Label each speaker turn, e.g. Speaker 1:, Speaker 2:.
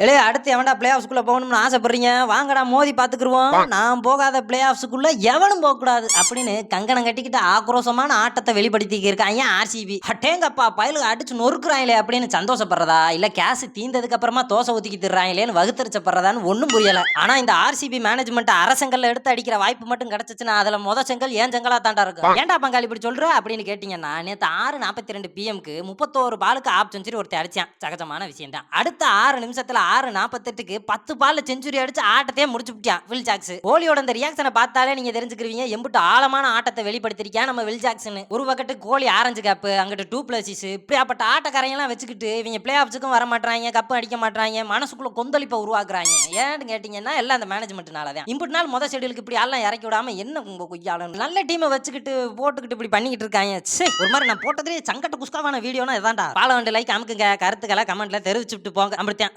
Speaker 1: ஏலே அடுத்து எவன்டா பிளே ஆஃப்ஸ்குள்ள போகணும்னு ஆசைப்படுறீங்க? வாங்கடா மோதி பார்த்துக்குருவோம். நான் போகாத பிளே ஆஃப்ஸ்குள்ள எவனும் போக்கூடாது அப்படின்னு கங்கணம் கட்டிக்கிட்டு ஆக்ரோஷமான ஆட்டத்தை வெளிப்படுத்திக்க இருக்காங்க ஆர்சிபி. அட்டேங்கப்பா பயலுக அடிச்சு நொறுக்குறாங்களே அப்படின்னு சந்தோஷப்படுறதா இல்ல கேஸ் தீந்ததுக்கு அப்புறமா தோசை ஊத்திக்கி திர்றாங்களேன்னு வகுத்தரிச்சப்படுறதான்னு ஒண்ணும் புரியல. ஆனா இந்த ஆர்சிபி மேனேஜ்மெண்ட் அரசங்கல்ல எடுத்து அடிக்கிற வாய்ப்பு மட்டும் கிடைச்சிச்சுன்னா அதுல மொத செங்கல் ஏன் செங்கலா தாண்டா இருக்கும். ஏன்டா பங்காளி இப்படி சொல்ற அப்படின்னு கேட்டீங்கன்னா நேத்து 6:42 பிஎம்க்கு 31 பாலுக்கு ஆப் செஞ்சுரி ஒருத்தர் அடிச்சான். சகஜமான விஷயம் தான். அடுத்த 6 நிமிஷத்துல 6:48க்கு 10 பால்ல செஞ்சுரி அடிச்சு ஆட்டத்தையே முடிச்சு விட்டான் வில் ஜாக்ஸ். கோலியோட இந்த ரியாக்ஷனை பார்த்தாலே நீங்க தெரிஞ்சுக்கிறீங்க எம்புட்டு ஆழமான ஆட்டத்தை வெளிப்படுத்திருக்கான் நம்ம வில் ஜாக்சன். ஒரு பக்கத்து கோலி ஆரஞ்சு கேப், அங்கிட்டு 2+6 இப்படியாப்பட்ட ஆட்டக்காரையெல்லாம் வச்சுக்கிட்டு இவங்க பிளே ஆஃப்ஸுக்கும் வர மாட்டாங்க, கப்பு அடிக்க மாட்டாங்க, மனசுக்குள்ள கொந்தளிப்பை உருவாக்குறாங்க. ஏன்னு கேட்டீங்கன்னா எல்லாம் அந்த மேனேஜ்மெண்ட்னால தான். இம்புட்டு நாள் முதல் ஷெட்யூலுக்கு இப்படி எல்லாம் இறக்கி விடாம என்ன உங்க கொய்யாலும் நல்ல டீமை வச்சுக்கிட்டு போட்டுக்கிட்டு இப்படி பண்ணிக்கிட்டு இருக்காங்க. ஒரு மாதிரி நான் போட்டதுலேயே சங்கட்ட குஸ்காவான வீடியோனா இதான்டா. ஃபாலோ அண்ட் லைக் அமுக்குங்க, கருத்துக்களை கமெண்ட்ல தெரிவிச்சுட்டு போங்க. அப்படித்தான்.